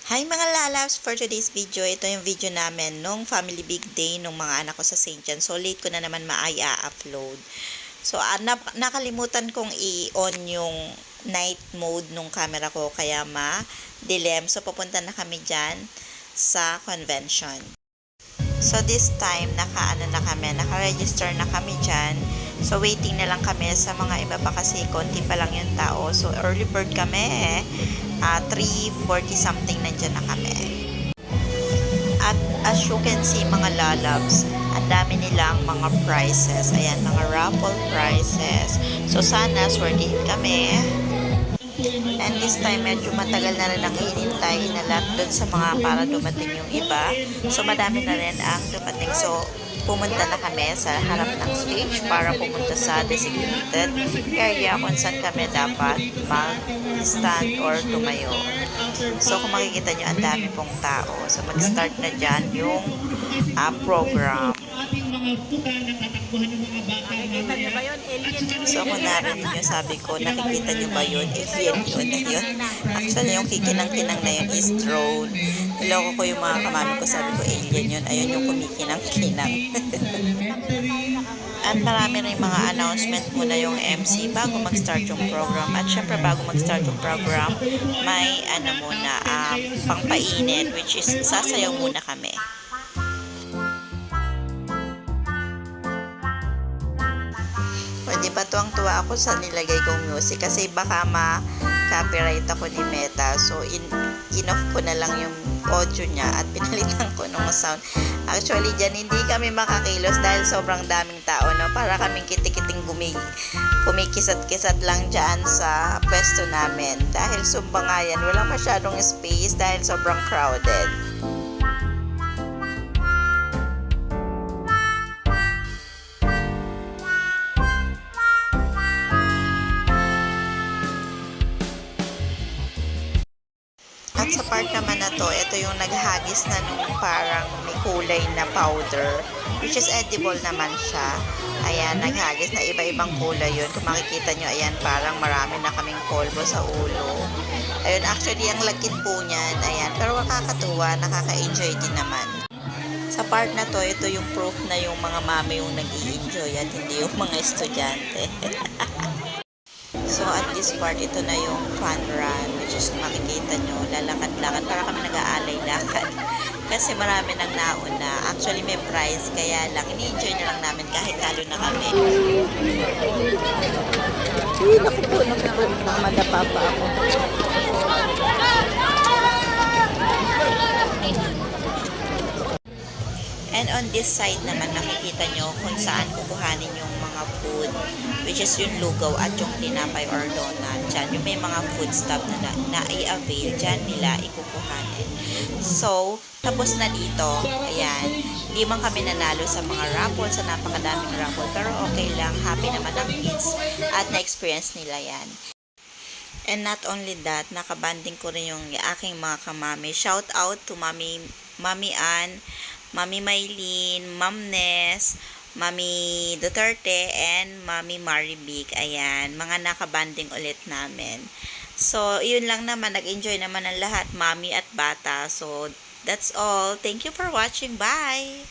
Hi mga lalabs! For today's video, ito yung video namin nung family big day nung mga anak ko sa St. John. So, late ko na naman upload. So, nakalimutan kong i-on yung night mode nung camera ko kaya ma-dilim. So, pupunta na kami dyan sa convention. So, this time, naka-register na kami dyan. So, waiting na lang kami sa mga iba pa kasi konti pa lang yung tao. So, early bird kami 3:40 something nandyan na kami. At as you can see mga lalabs, ang dami nilang mga prizes. Ayan, mga raffle prizes. So, sana swertihin kami. And this time, medyo matagal na rin ang hinintay na lang doon sa mga para dumating yung iba. So, madami na rin ang dumating. So, pumunta na kami sa harap ng stage para pumunta sa designated area kung saan kami dapat mag-stand or tumayo. So, kung makikita nyo, ang dami pong tao. So, mag-start na dyan yung program. Nakikita niyo ba yun? Alien yun. So, kung narinig nyo, sabi ko, nakikita nyo ba yun? Alien yun. Actually, yung kikinang-kinang na yun is drone. Niloko ko yung mga kamami ko, sabi ko, alien yun. Ayun yung kumikinang-kinang. At marami rin mga announcement muna yung MC bago mag-start yung program. At syempre, bago mag-start yung program, may pangpainit, which is sasayaw muna kami. Di ba tuwang-tuwa ako sa nilagay kong music kasi baka ma-copyright ako ni Meta. So, in-off ko na lang yung audio niya at pinalitan ko ng sound. Actually, dyan hindi kami makakilos dahil sobrang daming tao, no? Para kaming kitikiting kumikisat-kisat lang dyan sa pwesto namin. Dahil sumba nga yan, walang masyadong space dahil sobrang crowded. At sa part naman na to, ito yung naghagis na nung parang may kulay na powder, which is edible naman siya. Ayan, naghagis na iba-ibang kulay yun. Kung makikita nyo, ayan, parang marami na kaming polvo sa ulo. Ayun, actually, ang lagkit po niyan, ayan, pero nakakatuwa, nakaka-enjoy din naman. Sa part na to, ito yung proof na yung mga mami yung nag-i-enjoy at hindi yung mga estudyante. So, at this part, ito na yung fun run, which is makikita nyo, lalakad-lakad, para kami nag-aalay-lakad. Kasi marami nang nauna. Actually, may prize, kaya lang, ini-enjoy na lang namin kahit talo na kami. Naku po, madapa pa ako. And on this side naman, makikita nyo kung saan kukuhanin yung mga food, which is yung lugaw at yung tinapay or donut. Diyan, yung may mga food stuff na i-avail, dyan nila ikukuhanin. So, tapos na dito. Ayan. Hindi man kami nanalo sa mga raffle, sa napakadaming raffle. Pero okay lang. Happy naman ang kids. At na-experience nila yan. And not only that, nakabanding ko rin yung aking mga kamami. Shout out to Mami Ann, Mami Maylene, Ma'am Ness, Mami Duterte, and Mami Maribik. Ayan, mga nakabanding ulit namin. So, yun lang naman. Nag-enjoy naman ang lahat, mami at bata. So, that's all. Thank you for watching. Bye!